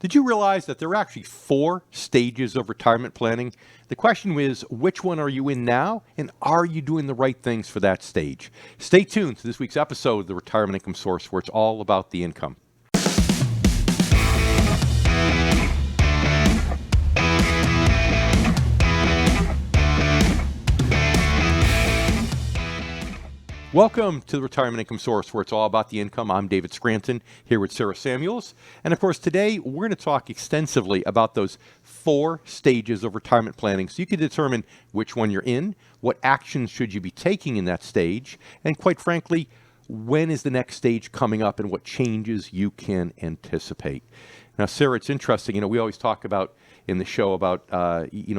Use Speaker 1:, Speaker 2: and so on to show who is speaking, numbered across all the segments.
Speaker 1: Did you realize that there are actually 4 stages of retirement planning? The question is, which one are you in now, and are you doing the right things for that stage? Stay tuned to this week's episode of the Retirement Income Source, where it's all about the income. Welcome to the Retirement Income Source, where it's all about the income. I'm David Scranton, here with Sarah Samuels. And of course, today we're going to talk extensively about those 4 stages of retirement planning so you can determine which one you're in, what actions should you be taking in that stage, and quite frankly, when is the next stage coming up and what changes you can anticipate. Now, Sarah, it's interesting. We always talk about in the show about,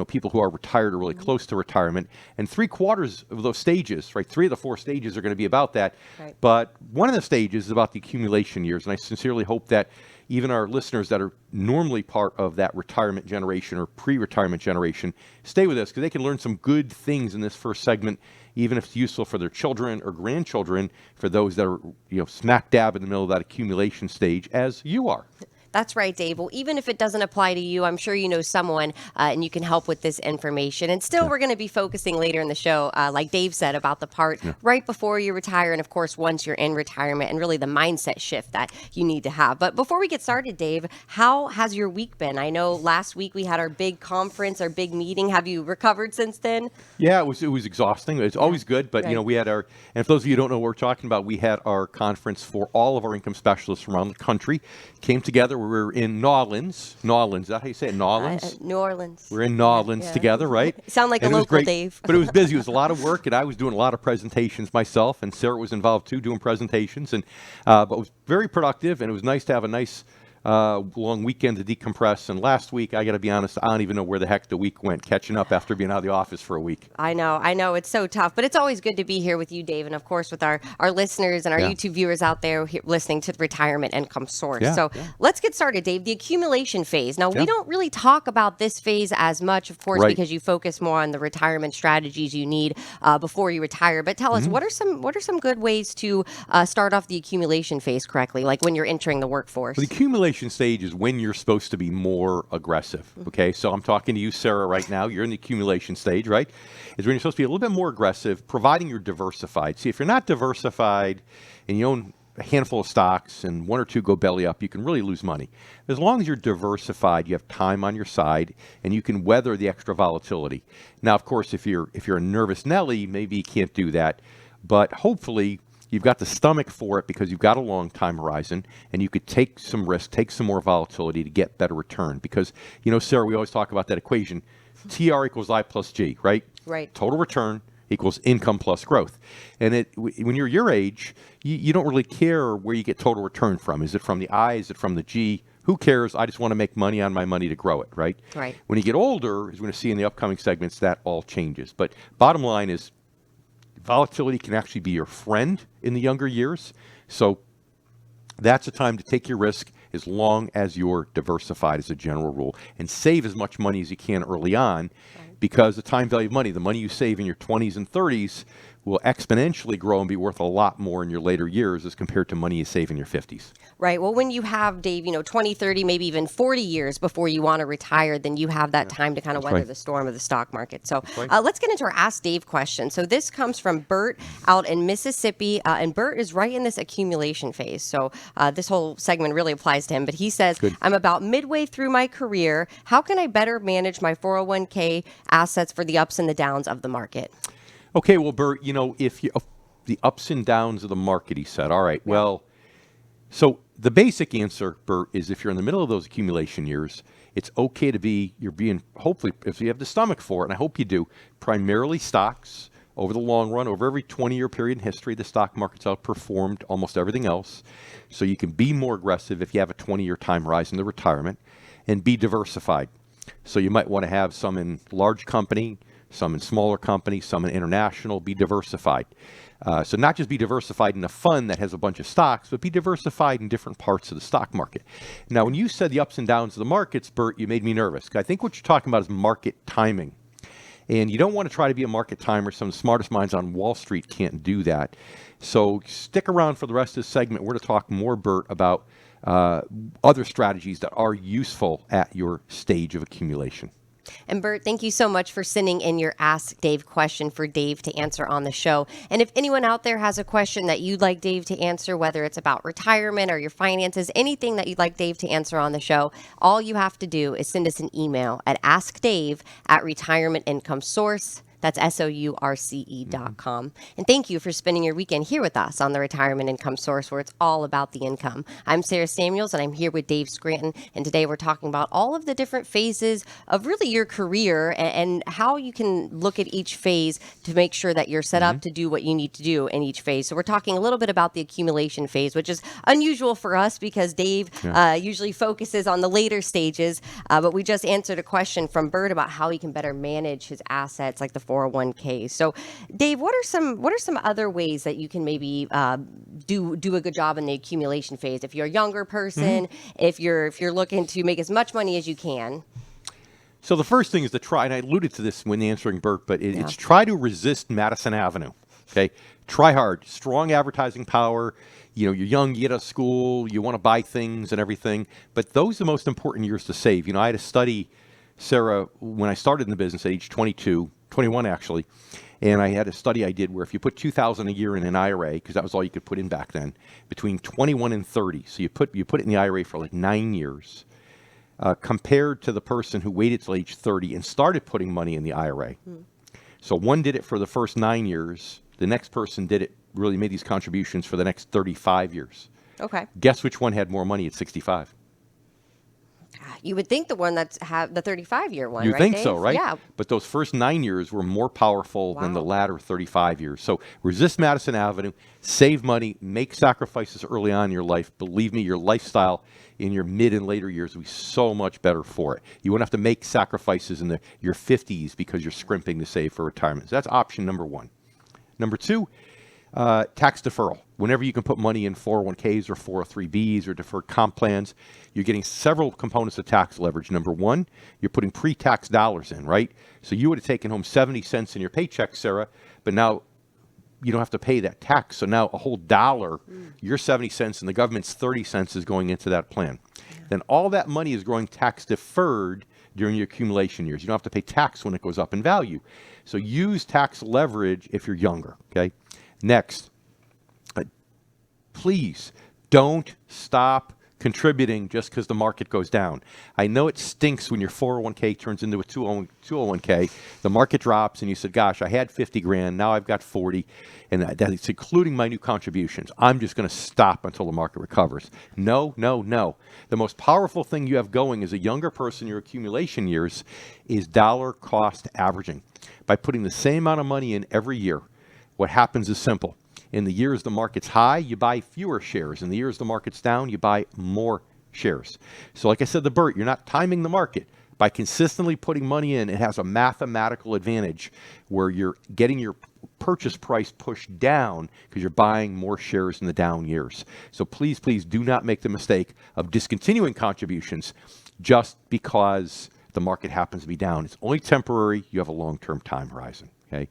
Speaker 1: people who are retired or really close to retirement. And 3/4 of those stages, right, 3 of the 4 stages are going to be about that. Right. But one of the stages is about the accumulation years. And I sincerely hope that even our listeners that are normally part of that retirement generation or pre-retirement generation stay with us, because they can learn some good things in this first segment, even if it's useful for their children or grandchildren, for those that are smack dab in the middle of that accumulation stage, as you are.
Speaker 2: That's right, Dave. Well, even if it doesn't apply to you, I'm sure you know someone and you can help with this information. And still, we're going to be focusing later in the show, like Dave said, about the part right before you retire and, of course, once you're in retirement and really the mindset shift that you need to have. But before we get started, Dave, how has your week been? I know last week we had our big conference, our big meeting. Have you recovered since then?
Speaker 1: Yeah, it was exhausting. It's always good, but we had and if those of you who don't know what we're talking about, we had our conference for all of our income specialists around the country. Came together. We were in New Orleans. Is that how you say it? New Orleans?
Speaker 2: New Orleans.
Speaker 1: We're in New Orleans together, right?
Speaker 2: Sound like
Speaker 1: and
Speaker 2: a local Dave.
Speaker 1: But it was busy. It was a lot of work, and I was doing a lot of presentations myself, and Sarah was involved too, doing presentations. And but it was very productive, and it was nice to have a nice long weekend to decompress. And last week, I got to be honest, I don't even know where the heck the week went, catching up after being out of the office for a week.
Speaker 2: I know. It's so tough, but it's always good to be here with you, Dave, and of course with our listeners and our YouTube viewers out there listening to the Retirement Income Source. Let's get started, Dave. The accumulation phase. Now, we don't really talk about this phase as much, of course, because you focus more on the retirement strategies you need before you retire. But tell us, what are some good ways to start off the accumulation phase correctly, like when you're entering the workforce?
Speaker 1: Well, the accumulation stage is when you're supposed to be more aggressive. Okay, so I'm talking to you, Sarah, right now. You're in the accumulation stage, right? Is when you're supposed to be a little bit more aggressive, providing you're diversified. See, if you're not diversified and you own a handful of stocks and 1 or 2 go belly up, you can really lose money. As long as you're diversified, you have time on your side and you can weather the extra volatility. Now, of course, if you're a nervous Nelly, maybe you can't do that, but hopefully you've got the stomach for it because you've got a long time horizon and you could take some risk, take some more volatility to get better return. Because, Sarah, we always talk about that equation, TR equals I plus G, right?
Speaker 2: Right.
Speaker 1: Total return equals income plus growth. And when you're your age, you don't really care where you get total return from. Is it from the I? Is it from the G? Who cares? I just want to make money on my money to grow it, right?
Speaker 2: Right.
Speaker 1: When you get older, as we're going to see in the upcoming segments, that all changes. But bottom line is, volatility can actually be your friend in the younger years. So that's a time to take your risk as long as you're diversified as a general rule and save as much money as you can early on because the time value of money, the money you save in your 20s and 30s will exponentially grow and be worth a lot more in your later years as compared to money you save in your 50s.
Speaker 2: Right. Well, when you have, Dave, 20, 30, maybe even 40 years before you want to retire, then you have that time to kind of weather the storm of the stock market. So let's get into our Ask Dave question. So this comes from Bert out in Mississippi, and Bert is right in this accumulation phase. So this whole segment really applies to him. But he says, I'm about midway through my career. How can I better manage my 401k assets for the ups and the downs of the market?
Speaker 1: Okay, well, Bert, if the ups and downs of the market, he said, all right, well, so the basic answer, Bert, is if you're in the middle of those accumulation years, it's okay to you're being, hopefully, if you have the stomach for it, and I hope you do, primarily stocks over the long run, over every 20-year period in history, the stock market's outperformed almost everything else. So you can be more aggressive if you have a 20-year time horizon to retirement and be diversified. So you might want to have some in large company, some in smaller companies, some in international, be diversified. So not just be diversified in a fund that has a bunch of stocks, but be diversified in different parts of the stock market. Now, when you said the ups and downs of the markets, Bert, you made me nervous. I think what you're talking about is market timing. And you don't want to try to be a market timer. Some of the smartest minds on Wall Street can't do that. So stick around for the rest of this segment. We're going to talk more, Bert, about other strategies that are useful at your stage of accumulation.
Speaker 2: And Bert, thank you so much for sending in your Ask Dave question for Dave to answer on the show. And if anyone out there has a question that you'd like Dave to answer, whether it's about retirement or your finances, anything that you'd like Dave to answer on the show, all you have to do is send us an email at askdave@retirementincomesource. That's SOURCE.com. And thank you for spending your weekend here with us on the Retirement Income Source, where it's all about the income. I'm Sarah Samuels, and I'm here with Dave Scranton. And today we're talking about all of the different phases of really your career and how you can look at each phase to make sure that you're set up to do what you need to do in each phase. So we're talking a little bit about the accumulation phase, which is unusual for us because Dave usually focuses on the later stages. But we just answered a question from Bert about how he can better manage his assets, like the 401k. So, Dave, what are some other ways that you can maybe do a good job in the accumulation phase? If you're a younger person, if you're looking to make as much money as you can.
Speaker 1: So the first thing is to try, and I alluded to this when answering Bert, but it's try to resist Madison Avenue. Okay, try hard, strong advertising power. You know, you're young, you get out of school, you want to buy things and everything, but those are the most important years to save. You know, I had a study, Sarah, when I started in the business at age 21 actually, and I had a study I did where if you put $2,000 a year in an IRA, because that was all you could put in back then, between 21 and 30, so you put it in the IRA for like 9 years, compared to the person who waited till age 30 and started putting money in the IRA. So one did it for the first 9 years, the next person really made these contributions for the next 35 years.
Speaker 2: Okay.
Speaker 1: Guess which one had more money at 65?
Speaker 2: You would think the one that's have the 35-year one,
Speaker 1: You
Speaker 2: right,
Speaker 1: think
Speaker 2: Dave?
Speaker 1: so, right?
Speaker 2: Yeah.
Speaker 1: But those first 9 years were more powerful than the latter 35 years. So resist Madison Avenue, save money, make sacrifices early on in your life. Believe me, your lifestyle in your mid and later years will be so much better for it. You won't have to make sacrifices in your 50s because you're scrimping to save for retirement. So that's option number one. Number two, tax deferral. Whenever you can put money in 401ks or 403bs or deferred comp plans, you're getting several components of tax leverage. Number one, you're putting pre-tax dollars in, right? So you would have taken home 70 cents in your paycheck, Sarah, but now you don't have to pay that tax. So now a whole dollar, your 70 cents and the government's 30 cents is going into that plan. Then all that money is growing tax deferred during your accumulation years. You don't have to pay tax when it goes up in value. So use tax leverage if you're younger, okay? Next, please don't stop contributing just because the market goes down. I know it stinks when your 401k turns into a 201k, the market drops and you said, gosh, I had 50 grand, now I've got 40, and that's including my new contributions. I'm just going to stop until the market recovers. No, no, no. The most powerful thing you have going as a younger person in your accumulation years is dollar cost averaging. By putting the same amount of money in every year, what happens is simple. In the years the market's high, you buy fewer shares. In the years the market's down, you buy more shares. So like I said to Bert, you're not timing the market. By consistently putting money in, it has a mathematical advantage where you're getting your purchase price pushed down because you're buying more shares in the down years. So please, please do not make the mistake of discontinuing contributions just because the market happens to be down. It's only temporary. You have a long-term time horizon. Okay.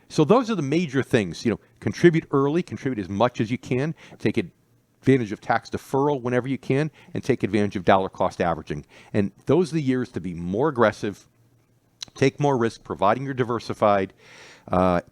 Speaker 1: So those are the major things. You know, contribute early, contribute as much as you can, take advantage of tax deferral whenever you can, and take advantage of dollar cost averaging. And those are the years to be more aggressive, take more risk, providing you're diversified,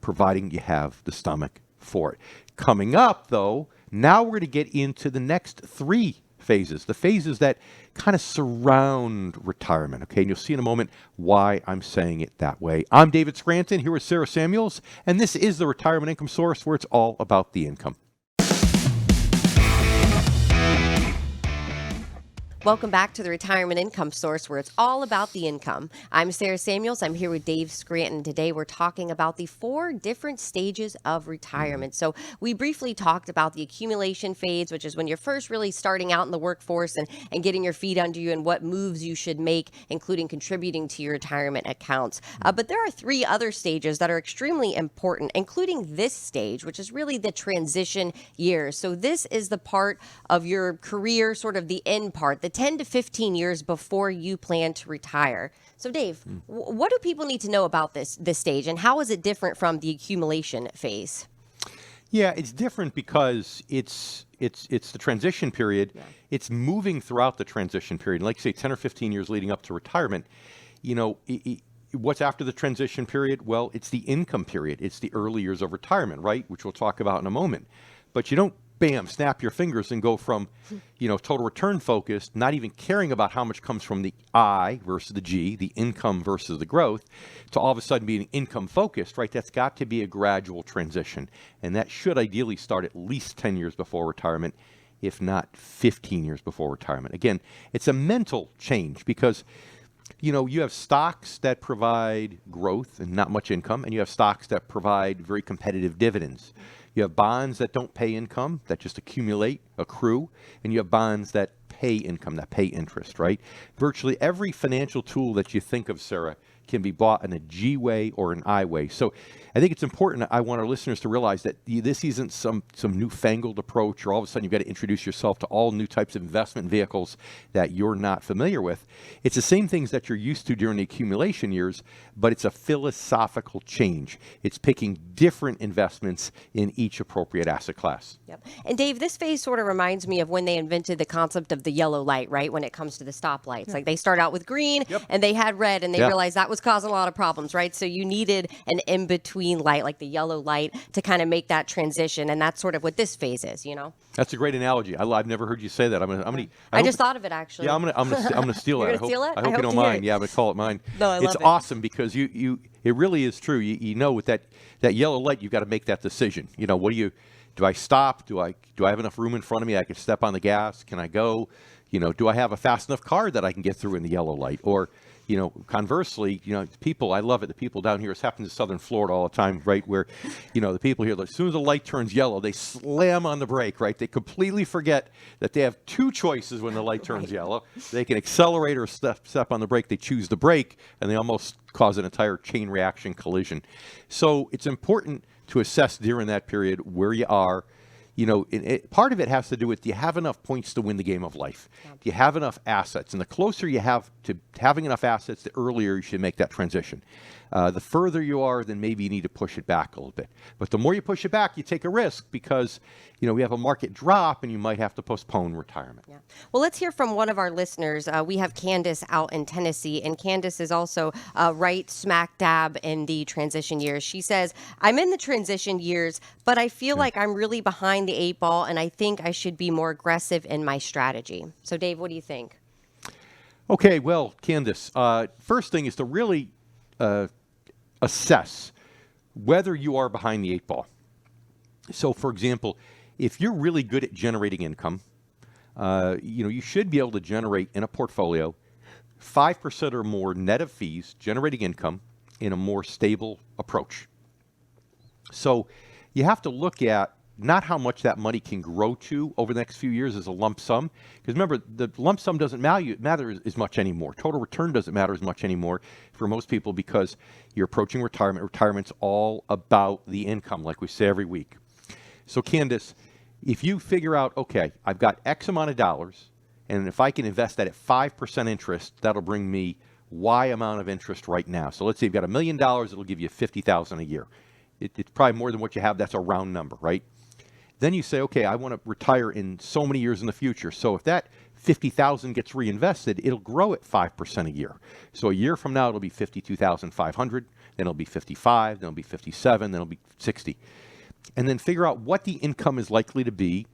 Speaker 1: providing you have the stomach for it. Coming up, though, now we're going to get into the next three phases, the phases that kind of surround retirement, okay? And you'll see in a moment why I'm saying it that way. I'm David Scranton, here with Sarah Samuels, and this is the Retirement Income Source, where it's all about the income.
Speaker 2: Welcome back to the Retirement Income Source, where it's all about the income. I'm Sarah Samuels. I'm here with Dave Scranton. Today, we're talking about the 4 different stages of retirement. So we briefly talked about the accumulation phase, which is when you're first really starting out in the workforce and getting your feet under you and what moves you should make, including contributing to your retirement accounts. But there are 3 other stages that are extremely important, including this stage, which is really the transition years. So this is the part of your career, sort of the end part, the 10 to 15 years before you plan to retire. So Dave, what do people need to know about this stage, and how is it different from the accumulation phase?
Speaker 1: Yeah, it's different because it's it's the transition period.
Speaker 2: Yeah.
Speaker 1: It's moving throughout the transition period. Like say 10 or 15 years leading up to retirement, what's after the transition period? Well, it's the income period. It's the early years of retirement, right? Which we'll talk about in a moment. But you don't, bam, snap your fingers and go from, total return focused, not even caring about how much comes from the I versus the G, the income versus the growth, to all of a sudden being income focused, right? That's got to be a gradual transition. And that should ideally start at least 10 years before retirement, if not 15 years before retirement. Again, it's a mental change because you have stocks that provide growth and not much income, and you have stocks that provide very competitive dividends. You have bonds that don't pay income, that just accrue, and you have bonds that pay income, that pay interest, right? Virtually every financial tool that you think of, Sarah, can be bought in a G way or an I way. So I think it's important. I want our listeners to realize that this isn't some newfangled approach, or all of a sudden you've got to introduce yourself to all new types of investment vehicles that you're not familiar with. It's the same things that you're used to during the accumulation years, but it's a philosophical change. It's picking different investments in each appropriate asset class.
Speaker 2: Yep. And Dave, this phase sort of reminds me of when they invented the concept of the yellow light, right? When it comes to the stoplights. Like they start out with green and they had red, and they realized that was causing a lot of problems, right? So you needed an in-between light, like the yellow light, to kind of make that transition. And that's sort of what this phase is,
Speaker 1: That's a great analogy. I've never heard you say that.
Speaker 2: I just thought of it, actually.
Speaker 1: Yeah, I'm gonna steal
Speaker 2: You're
Speaker 1: that.
Speaker 2: gonna steal it?
Speaker 1: I hope you don't mind. Yeah, I'm gonna call it mine.
Speaker 2: No, I love
Speaker 1: it's
Speaker 2: it.
Speaker 1: awesome because it really is true. With that yellow light, you've got to make that decision. Do I stop? Do I have enough room in front of me? I can step on the gas. Can I go? Do I have a fast enough car that I can get through in the yellow light? Or conversely, people, I love it. The people down here, this happens in Southern Florida all the time, right? Where, the people here, as soon as the light turns yellow, they slam on the brake, right? They completely forget that they have two choices when the light turns yellow. They can accelerate or step on the brake. They choose the brake, and they almost cause an entire chain reaction collision. So it's important to assess during that period where you are. Part of it has to do with, do you have enough points to win the game of life? Do you have enough assets? And the closer you have to having enough assets, the earlier you should make that transition. The further you are, then maybe you need to push it back a little bit. But the more you push it back, you take a risk because, we have a market drop and you might have to postpone retirement.
Speaker 2: Yeah. Well, let's hear from one of our listeners. We have Candace out in Tennessee, and Candace is also right smack dab in the transition years. She says, I'm in the transition years, but I feel like I'm really behind the 8 ball, and I think I should be more aggressive in my strategy. So, Dave, what do you think?
Speaker 1: Okay, well, Candace, first thing is to really assess whether you are behind the 8 ball. So, for example, if you're really good at generating income, you should be able to generate in a portfolio 5% or more net of fees, generating income in a more stable approach. So you have to look at not how much that money can grow to over the next few years as a lump sum. Because remember, the lump sum doesn't matter as much anymore. Total return doesn't matter as much anymore for most people because you're approaching retirement. Retirement's all about the income, like we say every week. So Candace, if you figure out, okay, I've got X amount of dollars, and if I can invest that at 5% interest, that'll bring me Y amount of interest right now. So let's say you've got $1 million, it'll give you $50,000 a year. It's probably more than what you have. That's a round number, right? Then you say, okay, I want to retire in so many years in the future. So if that $50,000 gets reinvested, it'll grow at 5% a year. So a year from now, it'll be $52,500, then it'll be 55, then it'll be 57, then it'll be 60. And then figure out what the income is likely to be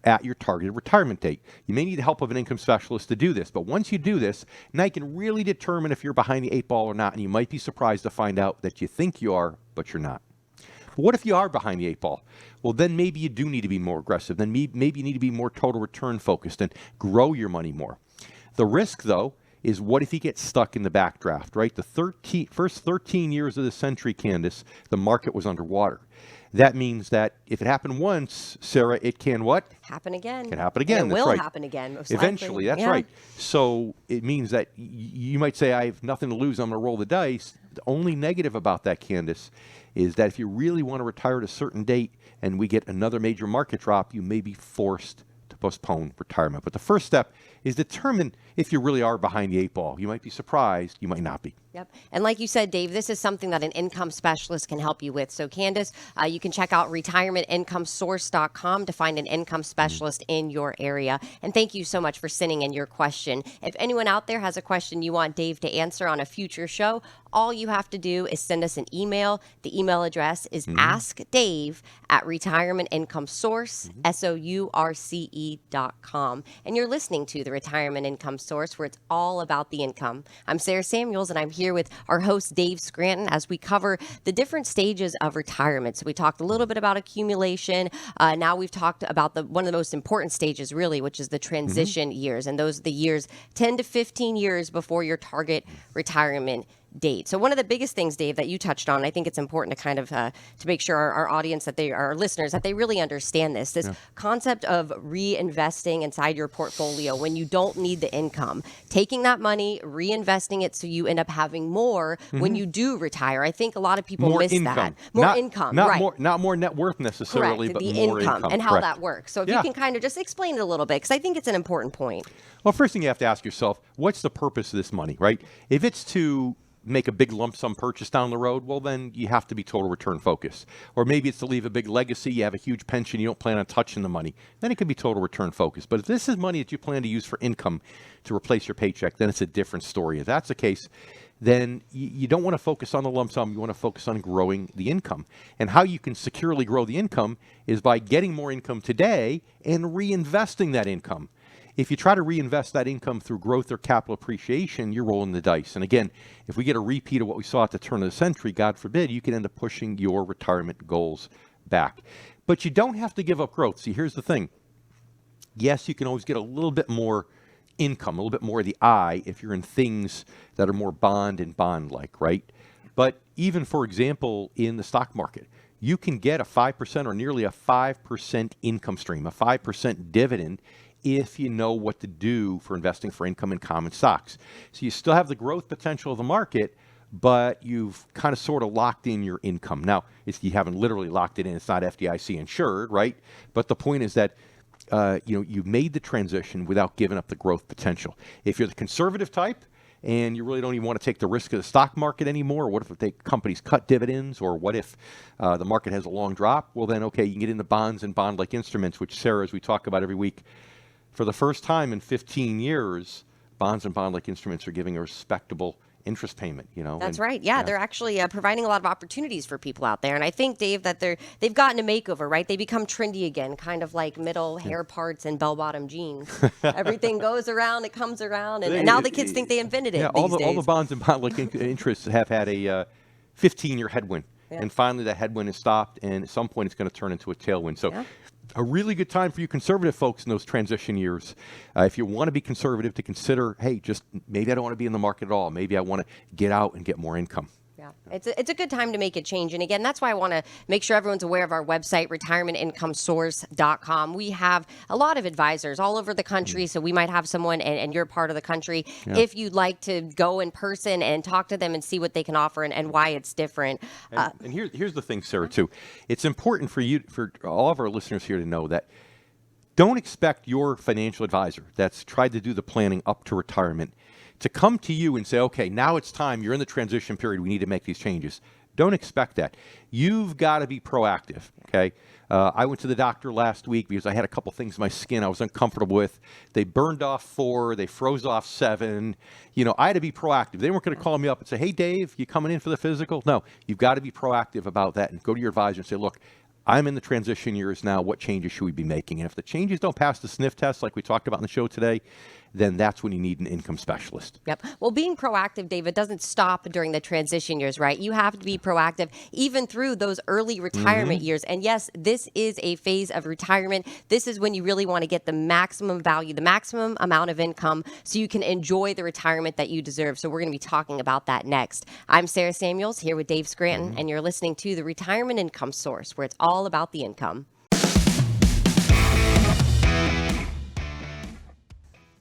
Speaker 1: at your targeted retirement date. You may need the help of an income specialist to do this, but once you do this, now you can really determine if you're behind the 8 ball or not, and you might be surprised to find out that you think you are, but you're not. What if you are behind the 8 ball? Well, then maybe you do need to be more aggressive. Then maybe you need to be more total return focused and grow your money more. The risk, though, is what if you get stuck in the backdraft, right? The first 13 years of the century, Candace, the market was underwater. That means that if it happened once, Sarah, it can what?
Speaker 2: Happen again.
Speaker 1: It can happen again.
Speaker 2: And it
Speaker 1: That's
Speaker 2: will
Speaker 1: right.
Speaker 2: happen again, most
Speaker 1: Eventually,
Speaker 2: likely.
Speaker 1: that's right. So it means that you might say, I have nothing to lose, I'm going to roll the dice. The only negative about that, Candace, is that if you really want to retire at a certain date and we get another major market drop, you may be forced to postpone retirement. But the first step is determine if you really are behind the 8 ball. You might be surprised. You might not be.
Speaker 2: Yep. And like you said, Dave, this is something that an income specialist can help you with. So, Candace, you can check out retirementincomesource.com to find an income specialist in your area. And thank you so much for sending in your question. If anyone out there has a question you want Dave to answer on a future show, all you have to do is send us an email. The email address is askdave@retirementincomesource.com. And you're listening to the Retirement Income Source, where it's all about the income. I'm Sarah Samuels, and I'm here with our host, Dave Scranton, as we cover the different stages of retirement. So we talked a little bit about accumulation. Now we've talked about one of the most important stages, really, which is the transition years. And those are the years 10 to 15 years before your target retirement date. So one of the biggest things, Dave, that you touched on, I think it's important to kind of to make sure our audience, our listeners, that they really understand this concept of reinvesting inside your portfolio when you don't need the income, taking that money, reinvesting it so you end up having more when you do retire. I think a lot of people miss that. More income,
Speaker 1: not
Speaker 2: right.
Speaker 1: Not more net worth necessarily,
Speaker 2: Correct.
Speaker 1: but
Speaker 2: the
Speaker 1: more income.
Speaker 2: And how
Speaker 1: Correct.
Speaker 2: that works. So if you can kind of just explain it a little bit, because I think it's an important point.
Speaker 1: Well, first thing you have to ask yourself, what's the purpose of this money, right? If it's to make a big lump sum purchase down the road, well, then you have to be total return focused. Or maybe it's to leave a big legacy, you have a huge pension, you don't plan on touching the money, then it can be total return focused. But if this is money that you plan to use for income to replace your paycheck, then it's a different story. If that's the case, then you don't want to focus on the lump sum, you want to focus on growing the income. And how you can securely grow the income is by getting more income today and reinvesting that income. If you try to reinvest that income through growth or capital appreciation, you're rolling the dice. And again, if we get a repeat of what we saw at the turn of the century, God forbid, you can end up pushing your retirement goals back. But you don't have to give up growth. See, here's the thing. Yes, you can always get a little bit more income, a little bit more of the I if you're in things that are more bond and bond-like, right? But even, for example, in the stock market, you can get a 5% or nearly a 5% income stream, a 5% dividend, if you know what to do for investing for income in common stocks. So you still have the growth potential of the market, but you've kind of sort of locked in your income. Now, you haven't literally locked it in. It's not FDIC insured, right? But the point is that you made the transition without giving up the growth potential. If you're the conservative type and you really don't even want to take the risk of the stock market anymore, what if companies cut dividends, or what if the market has a long drop? Well, then, okay, you can get into bonds and bond-like instruments, which, Sarah, as we talk about every week, for the first time in 15 years, bonds and bond-like instruments are giving a respectable interest payment.
Speaker 2: That's right. Yeah, they're actually providing a lot of opportunities for people out there. And I think, Dave, that they've gotten a makeover, right? They become trendy again, kind of like middle hair parts and bell-bottom jeans. Everything goes around, it comes around, and now the kids think they invented it
Speaker 1: all
Speaker 2: these days.
Speaker 1: All the bonds and bond-like interests have had a 15-year headwind. Yeah. And finally, that headwind has stopped, and at some point, it's going to turn into a tailwind. So a really good time for you conservative folks in those transition years. If you want to be conservative, to consider, hey, just maybe I don't want to be in the market at all. Maybe I want to get out and get more income.
Speaker 2: Yeah, it's a good time to make a change. And again, that's why I want to make sure everyone's aware of our website, retirementincomesource.com. We have a lot of advisors all over the country, so we might have someone, and you're part of the country, if you'd like to go in person and talk to them and see what they can offer and why it's different.
Speaker 1: And here's the thing, Sarah, too. It's important for all of our listeners here to know that don't expect your financial advisor that's tried to do the planning up to retirement to come to you and say, okay, now it's time, you're in the transition period, we need to make these changes. Don't expect that. You've got to be proactive, okay? I went to the doctor last week because I had a couple things in my skin I was uncomfortable with. They burned off 4, they froze off 7. I had to be proactive. They weren't going to call me up and say, hey, Dave, you coming in for the physical? No, you've got to be proactive about that and go to your advisor and say, look, I'm in the transition years now. What changes should we be making? And if the changes don't pass the sniff test like we talked about in the show today, then that's when you need an income specialist.
Speaker 2: Yep. Well, being proactive, David, doesn't stop during the transition years, right? You have to be proactive even through those early retirement years. And yes, this is a phase of retirement. This is when you really want to get the maximum value, the maximum amount of income, so you can enjoy the retirement that you deserve. So we're going to be talking about that next. I'm Sarah Samuels here with Dave Scranton, and you're listening to the Retirement Income Source, where it's all about the income.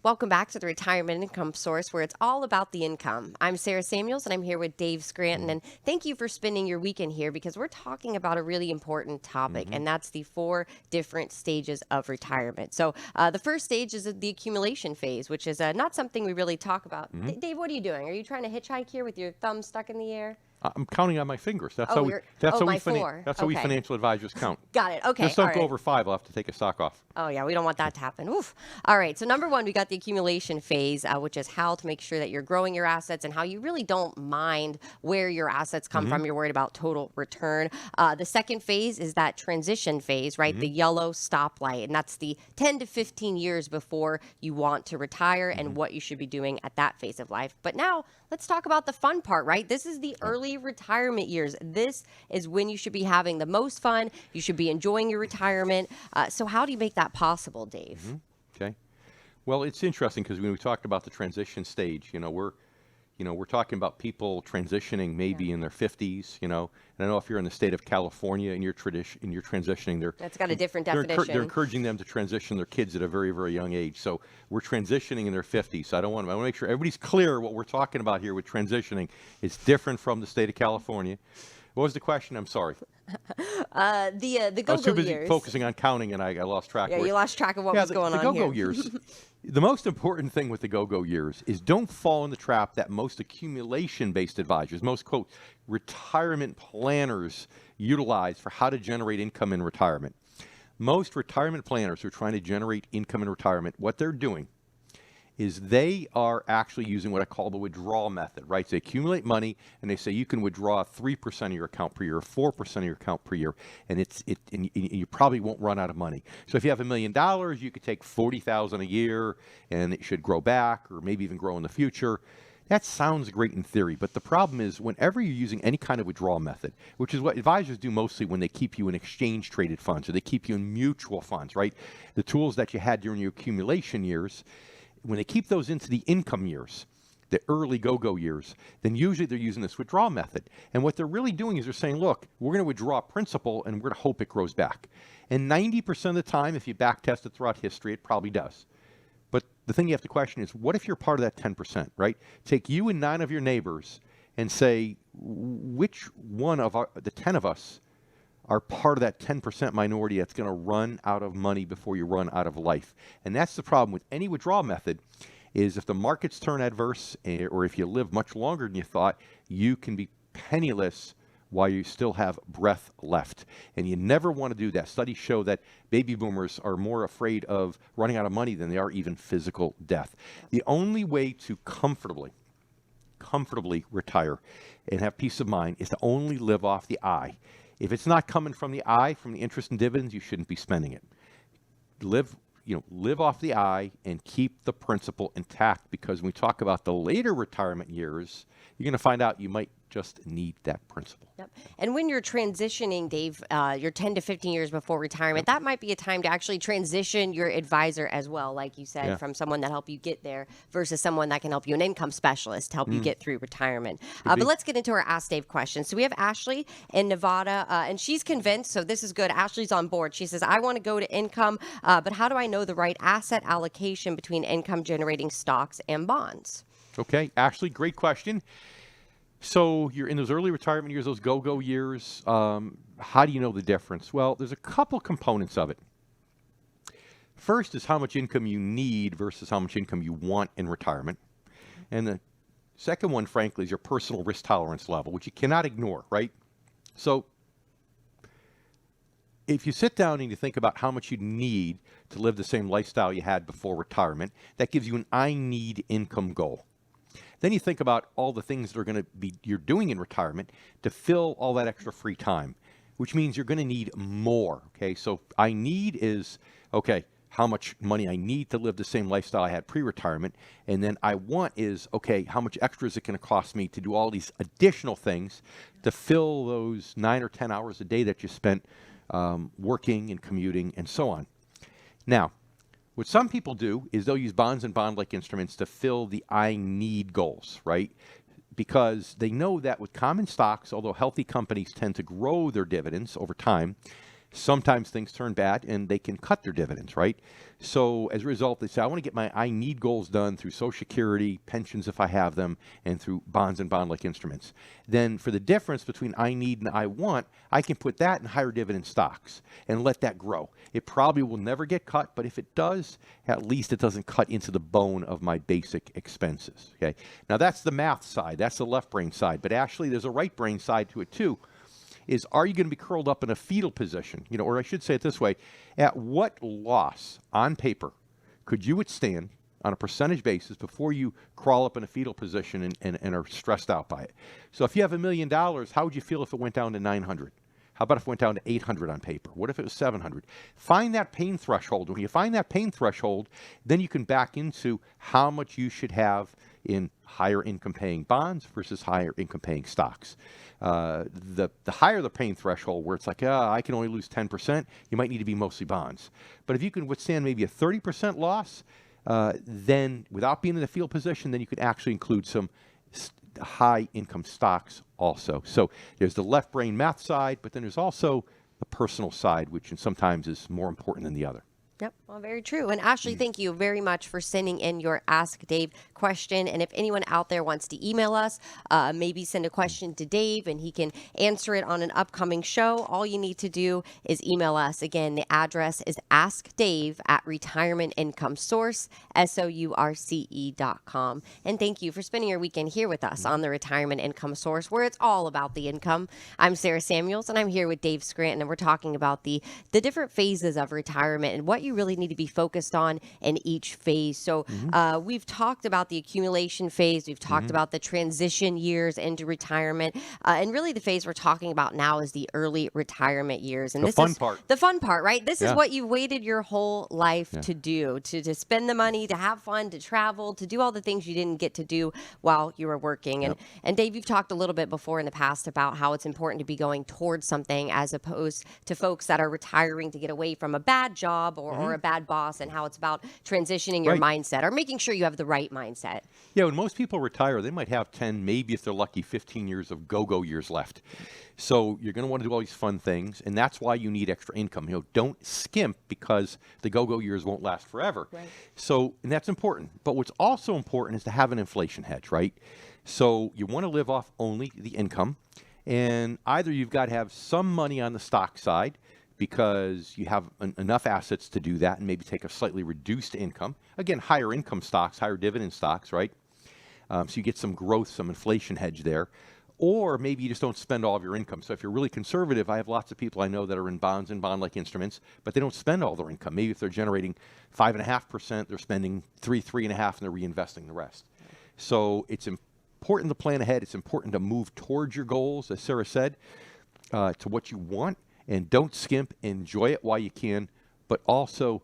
Speaker 2: Welcome back to the Retirement Income Source, where it's all about the income. I'm Sarah Samuels, and I'm here with Dave Scranton. And thank you for spending your weekend here because we're talking about a really important topic, and that's the 4 different stages of retirement. So the first stage is the accumulation phase, which is not something we really talk about. Dave, what are you doing? Are you trying to hitchhike here with your thumb stuck in the air?
Speaker 1: I'm counting on my fingers. That's
Speaker 2: Oh,
Speaker 1: how we.
Speaker 2: you're-
Speaker 1: That's
Speaker 2: oh,
Speaker 1: how
Speaker 2: my
Speaker 1: we.
Speaker 2: 4.
Speaker 1: That's how we
Speaker 2: Okay.
Speaker 1: financial advisors count.
Speaker 2: Got it. Okay.
Speaker 1: Just don't
Speaker 2: all
Speaker 1: go
Speaker 2: right.
Speaker 1: over 5. I'll have to take a sock off.
Speaker 2: Oh, yeah, we don't want that to happen. Oof. All right, so number 1, we got the accumulation phase, which is how to make sure that you're growing your assets and how you really don't mind where your assets come from. You're worried about total return. The second phase is that transition phase, right? The yellow stoplight, and that's the 10 to 15 years before you want to retire and what you should be doing at that phase of life. But now let's talk about the fun part, right? This is the early retirement years. This is when you should be having the most fun. You should be enjoying your retirement. So how do you make that possible, Dave?
Speaker 1: Okay. Well, it's interesting because when we talked about the transition stage, we're talking about people transitioning maybe in their 50s, and I don't know if you're in the state of California and you're transitioning.
Speaker 2: That's got a different
Speaker 1: They're
Speaker 2: definition.
Speaker 1: encouraging them to transition their kids at a very, very young age. So we're transitioning in their 50s. So I want to make sure everybody's clear what we're talking about here with transitioning. It's different from the state of California. What was the question? I'm sorry.
Speaker 2: The
Speaker 1: I was too
Speaker 2: go-go
Speaker 1: busy
Speaker 2: years.
Speaker 1: focusing on counting, and I lost track.
Speaker 2: Yeah, you lost track of what was going
Speaker 1: the
Speaker 2: on
Speaker 1: go-go
Speaker 2: here.
Speaker 1: years. The most important thing with the go-go years is don't fall in the trap that most accumulation-based advisors, most, quote, retirement planners utilize for how to generate income in retirement. Most retirement planners who are trying to generate income in retirement, what they're doing is they are actually using what I call the withdrawal method, right? So they accumulate money and they say you can withdraw 3% of your account per year, 4% of your account per year, and and you probably won't run out of money. So if you have $1 million, you could take $40,000 a year and it should grow back or maybe even grow in the future. That sounds great in theory, but the problem is whenever you're using any kind of withdrawal method, which is what advisors do mostly when they keep you in exchange-traded funds or they keep you in mutual funds, right? The tools that you had during your accumulation years, when they keep those into the income years, the early go-go years, then usually they're using this withdrawal method. And what they're really doing is they're saying, look, we're going to withdraw principal and we're going to hope it grows back. And 90% of the time, if you back test it throughout history, it probably does. But the thing you have to question is, what if you're part of that 10%, right? Take you and 9 of your neighbors and say, which one of the 10 of us are part of that 10% minority that's going to run out of money before you run out of life. And that's the problem with any withdrawal method is if the markets turn adverse or if you live much longer than you thought, you can be penniless while you still have breath left. And you never want to do that. Studies show that baby boomers are more afraid of running out of money than they are even physical death. The only way to comfortably retire and have peace of mind is to only live off the I. If it's not coming from the I, from the interest and dividends, you shouldn't be spending it. Live off the I and keep the principal intact, because when we talk about the later retirement years, you're going to find out you might just need that principal.
Speaker 2: Yep. And when you're transitioning, Dave, you're 10 to 15 years before retirement, that might be a time to actually transition your advisor as well, like you said, from someone that helped you get there versus someone that can help you, an income specialist, to help you get through retirement. But let's get into our Ask Dave question. So we have Ashley in Nevada, and she's convinced, so this is good. Ashley's on board. She says, I want to go to income, but how do I know the right asset allocation between income generating stocks and bonds?
Speaker 1: Okay, Ashley, great question. So you're in those early retirement years, those go-go years. How do you know the difference? Well, there's a couple components of it. First is how much income you need versus how much income you want in retirement. And the second one, frankly, is your personal risk tolerance level, which you cannot ignore, right? So if you sit down and you think about how much you need to live the same lifestyle you had before retirement, that gives you an I need income goal. Then you think about all the things that are going to be you're doing in retirement to fill all that extra free time, which means you're going to need more. Okay, so I need is, okay, how much money I need to live the same lifestyle I had pre-retirement. And then I want is, okay, how much extra is it going to cost me to do all these additional things to fill those 9 or 10 hours a day that you spent working and commuting and so on. Now, what some people do is they'll use bonds and bond-like instruments to fill the I need goals, right? Because they know that with common stocks, although healthy companies tend to grow their dividends over time, sometimes things turn bad and they can cut their dividends, right? So as a result, they say, I want to get my I need goals done through Social Security, pensions if I have them, and through bonds and bond-like instruments. Then for the difference between I need and I want, I can put that in higher dividend stocks and let that grow. It probably will never get cut, but if it does, at least it doesn't cut into the bone of my basic expenses. Okay. Now that's the math side. That's the left brain side. But actually, there's a right brain side to it too. Is are you going to be curled up in a fetal position? You know, or I should say it this way: at what loss on paper could you withstand on a percentage basis before you crawl up in a fetal position and are stressed out by it? So if you have $1 million, how would you feel if it went down to 900? How about if it went down to 800 on paper? What if it was 700? Find that pain threshold. When you find that pain threshold, then you can back into how much you should have in higher income paying bonds versus higher income paying stocks. The higher the pain threshold, where it's like, I can only lose 10%, you might need to be mostly bonds. But if you can withstand maybe a 30% loss, then without being in the field position, then you can actually include some high income stocks also. So there's the left brain math side, but then there's also the personal side, which sometimes is more important than the other.
Speaker 2: Yep, well, very true. And Ashley, thank you very much for sending in your Ask Dave question. And if anyone out there wants to email us, maybe send a question to Dave and he can answer it on an upcoming show, all you need to do is email us. Again, the address is askdave@retirementincomesource, SOURCE.com. And thank you for spending your weekend here with us on the Retirement Income Source, where it's all about the income. I'm Sarah Samuels, and I'm here with Dave Scranton, and we're talking about the different phases of retirement and what you really need to be focused on in each phase. So we've talked about the accumulation phase. We've talked about the transition years into retirement. And really the phase we're talking about now is the early retirement years. And
Speaker 1: the
Speaker 2: this
Speaker 1: fun
Speaker 2: is
Speaker 1: part.
Speaker 2: The fun part, right? This is what you've waited your whole life to do, to spend the money, to have fun, to travel, to do all the things you didn't get to do while you were working. And Dave, you've talked a little bit before in the past about how it's important to be going towards something as opposed to folks that are retiring to get away from a bad job or a bad boss, and how it's about transitioning your mindset or making sure you have the right mindset.
Speaker 1: Yeah, when most people retire, they might have 10, maybe if they're lucky, 15 years of go-go years left. So you're going to want to do all these fun things, and that's why you need extra income. You know, don't skimp because the go-go years won't last forever. Right. So, and that's important. But what's also important is to have an inflation hedge, right? So you want to live off only the income, and either you've got to have some money on the stock side because you have enough assets to do that and maybe take a slightly reduced income. Again, higher income stocks, higher dividend stocks, right? So you get some growth, some inflation hedge there. Or maybe you just don't spend all of your income. So if you're really conservative, I have lots of people I know that are in bonds and bond-like instruments, but they don't spend all their income. Maybe if they're generating 5.5%, they're spending 3.5%, and they're reinvesting the rest. So it's important to plan ahead. It's important to move towards your goals, as Sarah said, to what you want. And don't skimp. Enjoy it while you can, but also,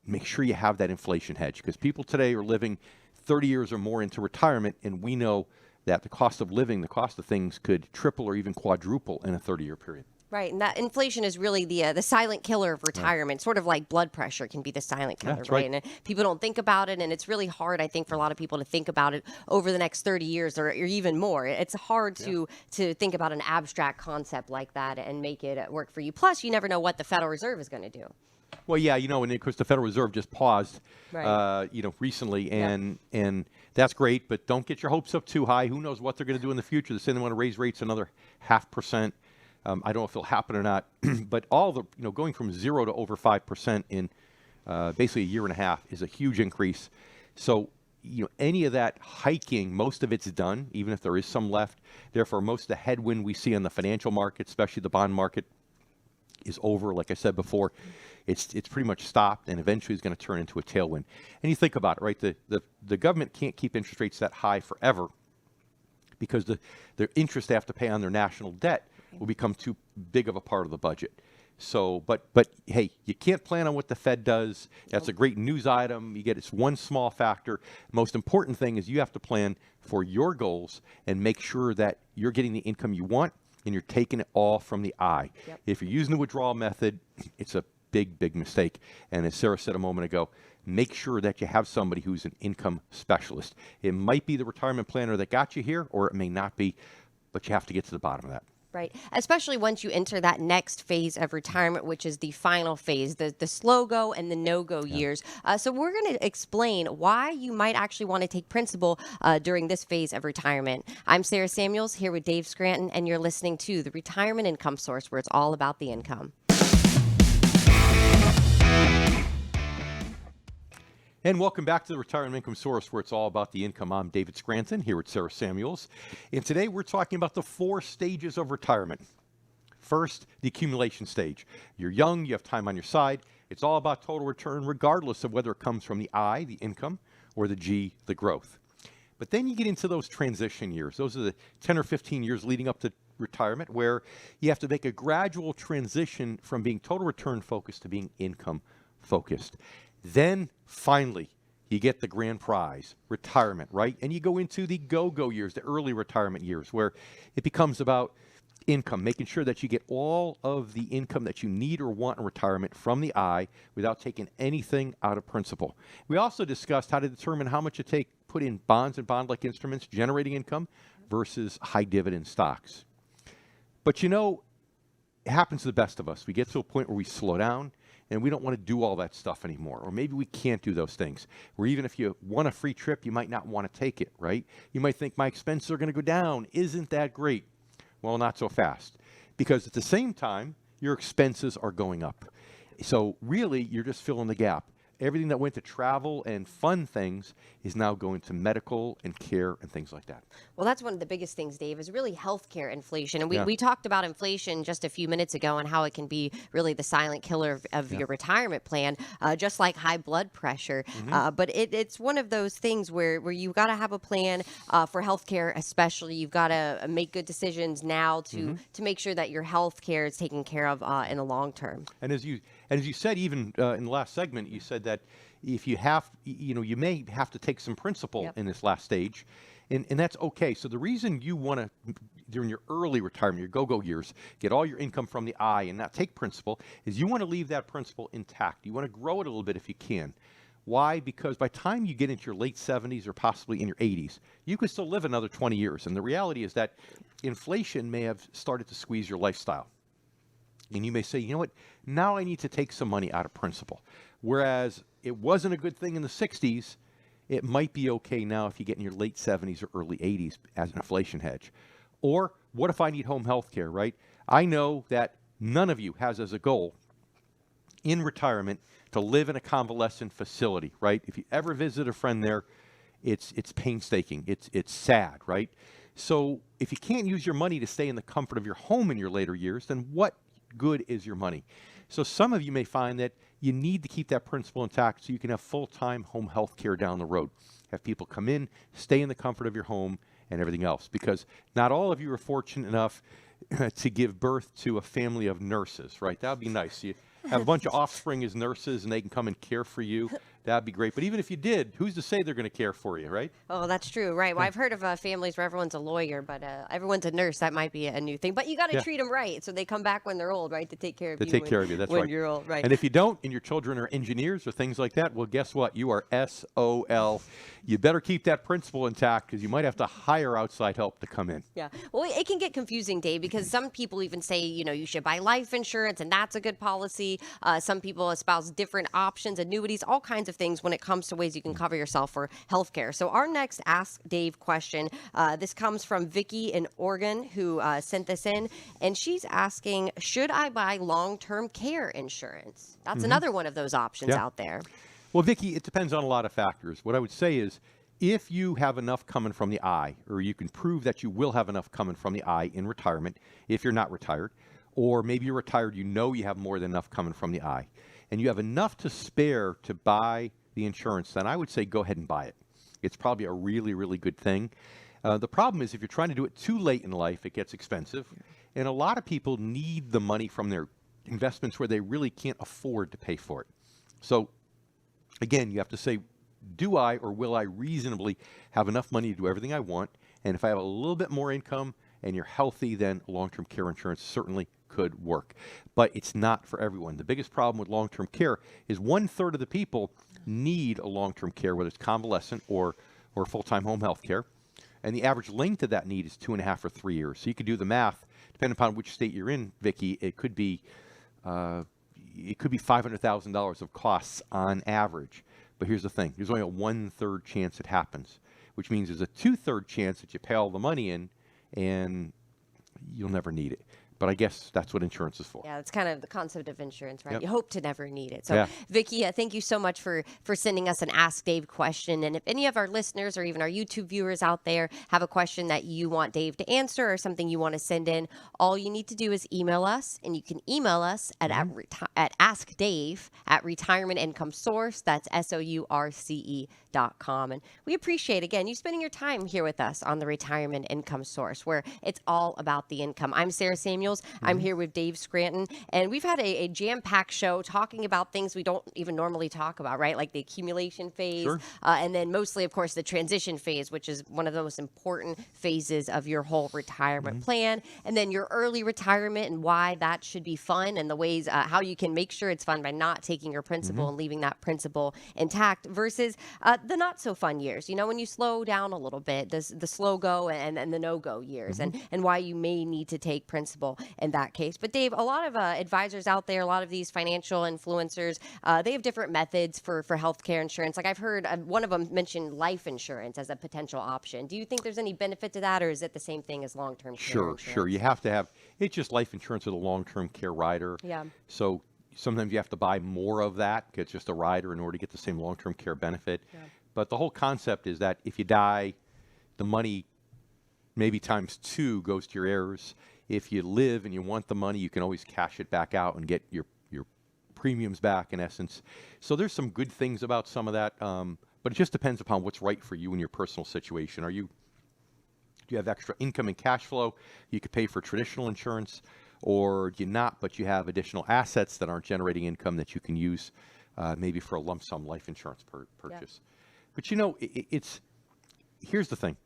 Speaker 1: make sure you have that inflation hedge, because people today are living 30 years or more into retirement, and we know that the cost of living, the cost of things could triple or even quadruple in a 30-year period.
Speaker 2: Right, and that inflation is really the silent killer of retirement. Sort of like blood pressure can be the silent killer, right? And people don't think about it, and it's really hard, I think, for a lot of people to think about it over the next 30 years or even more. It's hard to think about an abstract concept like that and make it work for you. Plus, you never know what the Federal Reserve is going to do.
Speaker 1: Well, yeah, and of course the Federal Reserve just paused, recently, and that's great. But don't get your hopes up too high. Who knows what they're going to do in the future? They say they want to raise rates another 0.5%. I don't know if it'll happen or not. But all the going from 0 to over 5% in basically a year and a half is a huge increase. So any of that hiking, most of it's done, even if there is some left. Therefore, most of the headwind we see on the financial market, especially the bond market, is over. Like I said before, it's pretty much stopped, and eventually it's going to turn into a tailwind. And you think about it, right? The government can't keep interest rates that high forever because the interest they have to pay on their national debt will become too big of a part of the budget. So, but hey, you can't plan on what the Fed does. That's a great news item. You get it's one small factor. Most important thing is you have to plan for your goals and make sure that you're getting the income you want and you're taking it all from the I. Yep. If you're using the withdrawal method, it's a big mistake. And as Sarah said a moment ago, make sure that you have somebody who's an income specialist. It might be the retirement planner that got you here, or it may not be, but you have to get to the bottom of that.
Speaker 2: Right. Especially once you enter that next phase of retirement, which is the final phase, the slow go and the no go years. So we're going to explain why you might actually want to take principal during this phase of retirement. I'm Sarah Samuels here with Dave Scranton, and you're listening to the Retirement Income Source, where it's all about the income.
Speaker 1: And welcome back to the Retirement Income Source, where it's all about the income. I'm David Scranton here with Sarah Samuels. And today we're talking about the 4 stages of retirement. First, the accumulation stage. You're young, you have time on your side. It's all about total return, regardless of whether it comes from the I, the income, or the G, the growth. But then you get into those transition years. Those are the 10 or 15 years leading up to retirement, where you have to make a gradual transition from being total return focused to being income focused. Then finally, you get the grand prize, retirement, right? And you go into the go-go years, the early retirement years, where it becomes about income, making sure that you get all of the income that you need or want in retirement from the I without taking anything out of principal. We also discussed how to determine how much to put in bonds and bond-like instruments generating income versus high dividend stocks. But you know, it happens to the best of us. We get to a point where we slow down and we don't want to do all that stuff anymore. Or maybe we can't do those things. Or even if you want a free trip, you might not want to take it, right? You might think my expenses are going to go down. Isn't that great? Well, not so fast. Because at the same time, your expenses are going up. So really, you're just filling the gap. Everything that went to travel and fun things is now going to medical and care and things like that.
Speaker 2: Well, that's one of the biggest things, Dave, is really healthcare inflation. And we talked about inflation just a few minutes ago and how it can be really the silent killer of your retirement plan, just like high blood pressure. But it's one of those things where you've got to have a plan for healthcare, especially. You've got to make good decisions now to make sure that your healthcare is taken care of in the long term.
Speaker 1: And as you said, even in the last segment, you said that if you have, you may have to take some principal in this last stage, and that's okay. So the reason you want to, during your early retirement, your go-go years, get all your income from the I and not take principal, is you want to leave that principal intact. You want to grow it a little bit if you can. Why? Because by the time you get into your late 70s or possibly in your 80s, you could still live another 20 years. And the reality is that inflation may have started to squeeze your lifestyle. And you may say, you know what, now I need to take some money out of principal. Whereas it wasn't a good thing in the 60s, it might be okay now if you get in your late 70s or early 80s as an inflation hedge. Or what if I need home health care, right? I know that none of you has as a goal in retirement to live in a convalescent facility, right? If you ever visit a friend there, it's painstaking. It's sad, right? So if you can't use your money to stay in the comfort of your home in your later years, then what good is your money? So some of you may find that you need to keep that principal intact so you can have full-time home health care down the road. Have people come in, stay in the comfort of your home, and everything else. Because not all of you are fortunate enough to give birth to a family of nurses, right? That would be nice. You have a bunch of offspring as nurses and they can come and care for you. That'd be great. But even if you did, who's to say they're going to care for you, right?
Speaker 2: Oh, that's true. Right. Well, I've heard of families where everyone's a lawyer, but everyone's a nurse. That might be a new thing. But you got to treat them right. So they come back when they're old, right, to take care of you.
Speaker 1: To take care of you. That's
Speaker 2: when
Speaker 1: right.
Speaker 2: You're old, right.
Speaker 1: And if you don't, and your children are engineers or things like that, well, guess what? You are SOL. You better keep that principal intact because you might have to hire outside help to come in.
Speaker 2: Yeah. Well, it can get confusing, Dave, because some people even say, you should buy life insurance and that's a good policy. Some people espouse different options, annuities, all kinds of things when it comes to ways you can cover yourself for health care. So our next Ask Dave question, this comes from Vicky in Oregon who sent this in, and she's asking, should I buy long-term care insurance? That's another one of those options out there.
Speaker 1: Well, Vicky, it depends on a lot of factors. What I would say is if you have enough coming from the I, or you can prove that you will have enough coming from the I in retirement, if you're not retired, or maybe you're retired, you know you have more than enough coming from the I, and you have enough to spare to buy the insurance, then I would say go ahead and buy it. It's probably a really, really good thing. The problem is if you're trying to do it too late in life, it gets expensive. And a lot of people need the money from their investments where they really can't afford to pay for it. So again, you have to say, do I or will I reasonably have enough money to do everything I want? And if I have a little bit more income and you're healthy, then long-term care insurance certainly could work. But it's not for everyone. The biggest problem with long-term care is 1/3 of the people need a long-term care, whether it's convalescent or full-time home health care. And the average length of that need is 2.5 or 3 years. So you could do the math depending upon which state you're in, Vicky, it could be $500,000 of costs on average. But here's the thing: there's only a 1/3 chance it happens, which means there's a 2/3 chance that you pay all the money in, and you'll never need it. But I guess that's what insurance is for.
Speaker 2: Yeah, it's kind of the concept of insurance, right?
Speaker 1: Yep.
Speaker 2: You hope to never need it. So,
Speaker 1: Yeah.
Speaker 2: Vicky, thank you so much for sending us an Ask Dave question. And if any of our listeners or even our YouTube viewers out there have a question that you want Dave to answer or something you want to send in, all you need to do is email us. And you can email us at askdave@retirementincomesource. That's SOURCE.com. And we appreciate, again, you spending your time here with us on the Retirement Income Source, where it's all about the income. I'm Sarah Samuels. I'm here with Dave Scranton, and we've had a jam-packed show talking about things we don't even normally talk about, right? Like the accumulation phase,
Speaker 1: Sure.
Speaker 2: And then mostly, of course, the transition phase, which is one of the most important phases of your whole retirement plan, and then your early retirement and why that should be fun, and the ways how you can make sure it's fun by not taking your principal and leaving that principal intact versus the not so fun years. You know, when you slow down a little bit, the slow go and the no go years, and why you may need to take principal in that case. But Dave, a lot of advisors out there, a lot of these financial influencers, they have different methods for healthcare insurance. Like I've heard one of them mention life insurance as a potential option. Do you think there's any benefit to that, or is it the same thing as long-term care insurance?
Speaker 1: Sure. You have to have, it's just life insurance with a long-term care rider.
Speaker 2: Yeah.
Speaker 1: So sometimes you have to buy more of that, get just a rider in order to get the same long-term care benefit.
Speaker 2: Yeah.
Speaker 1: But the whole concept is that if you die, the money maybe times 2 goes to your heirs. If you live and you want the money, you can always cash it back out and get your premiums back, in essence. So there's some good things about some of that, but it just depends upon what's right for you in your personal situation. Do you have extra income and cash flow? You could pay for traditional insurance, or do you not, but you have additional assets that aren't generating income that you can use maybe for a lump sum life insurance purchase. Yeah. But you know, here's the thing.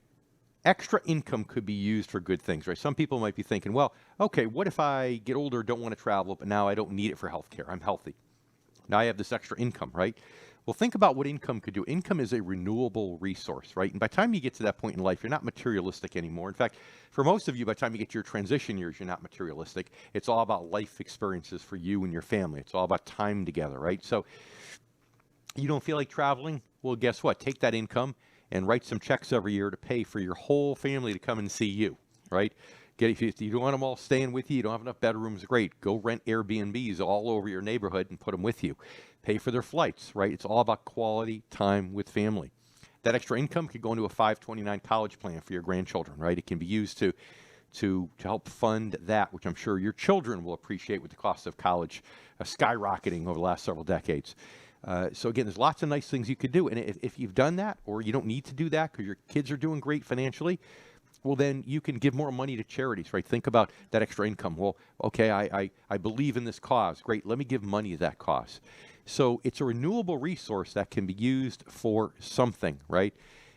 Speaker 1: Extra income could be used for good things, right? Some people might be thinking, well, okay, what if I get older, don't want to travel, but now I don't need it for healthcare. I'm healthy. Now I have this extra income, right? Well, think about what income could do. Income is a renewable resource, right? And by the time you get to that point in life, you're not materialistic anymore. In fact, for most of you, by the time you get to your transition years, you're not materialistic. It's all about life experiences for you and your family. It's all about time together, right? So you don't feel like traveling? Well, guess what? Take that income and write some checks every year to pay for your whole family to come and see you, right? If you don't want them all staying with you, you don't have enough bedrooms, great. Go rent Airbnbs all over your neighborhood and put them with you. Pay for their flights, right? It's all about quality time with family. That extra income could go into a 529 college plan for your grandchildren, right? It can be used to help fund that, which I'm sure your children will appreciate with the cost of college skyrocketing over the last several decades. So again, there's lots of nice things you could do. And if you've done that, or you don't need to do that because your kids are doing great financially, well, then you can give more money to charities, right? Think about that extra income. Well, okay, I believe in this cause. Great, let me give money to that cause. So it's a renewable resource that can be used for something, right?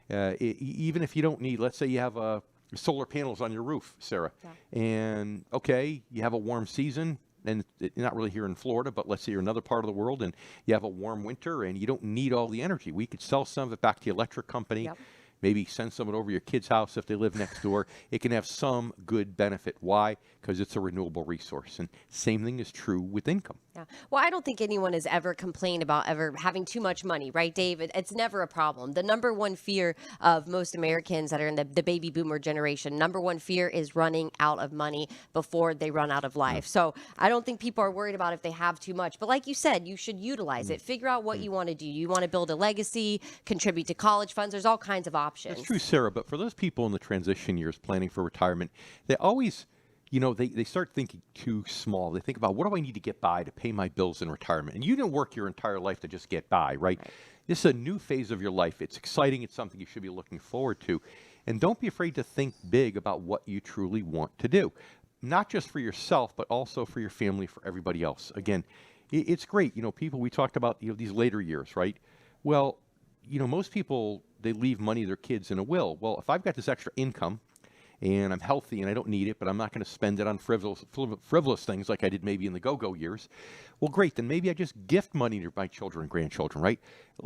Speaker 1: Even if you don't need, let's say you have solar panels on your roof, Sarah, and okay, you have a warm season, and not really here in Florida, but let's say you're in another part of the world and you have a warm winter and you don't need all the energy. We could sell some of it back to the electric company. Yep. Maybe send some of it over to your kid's house if they live next door. It can have some good benefit. Why? Because it's a renewable resource. And same thing is true with income.
Speaker 2: Yeah. Well, I don't think anyone has ever complained about ever having too much money, right, Dave? It's never a problem. The number one fear of most Americans that are in the baby boomer generation, number one fear is running out of money before they run out of life. So I don't think people are worried about if they have too much. But like you said, you should utilize it. Figure out what you want to do. You want to build a legacy, contribute to college funds. There's all kinds of options.
Speaker 1: That's true, Sarah. But for those people in the transition years planning for retirement, they always, they start thinking too small. They think about, what do I need to get by to pay my bills in retirement? And you didn't work your entire life to just get by, right? This is a new phase of your life. It's exciting. It's something you should be looking forward to. And don't be afraid to think big about what you truly want to do. Not just for yourself, but also for your family, for everybody else. Again, it's great. People, we talked about these later years, right? Well, most people, they leave money to their kids in a will. Well, if I've got this extra income and I'm healthy and I don't need it, but I'm not going to spend it on frivolous things like I did maybe in the go-go years, well, great. Then maybe I just gift money to my children and grandchildren, right?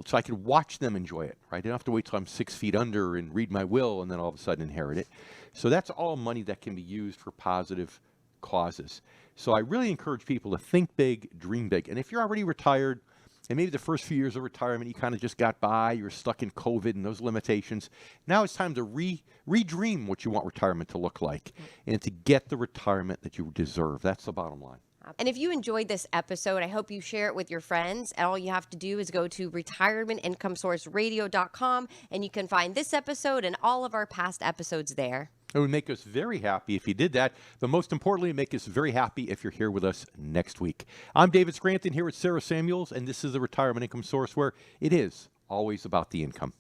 Speaker 1: So I can watch them enjoy it, right? I don't have to wait till I'm 6 feet under and read my will and then all of a sudden inherit it. So that's all money that can be used for positive causes. So I really encourage people to think big, dream big. And if you're already retired, and maybe the first few years of retirement, you kind of just got by, you're stuck in COVID and those limitations. Now it's time to re-dream what you want retirement to look like and to get the retirement that you deserve. That's the bottom line.
Speaker 2: And if you enjoyed this episode, I hope you share it with your friends. And all you have to do is go to retirementincomesourceradio.com, and you can find this episode and all of our past episodes there.
Speaker 1: It would make us very happy if you did that. But most importantly, it would make us very happy if you're here with us next week. I'm David Scranton here with Sarah Samuels, and this is the Retirement Income Source, where it is always about the income.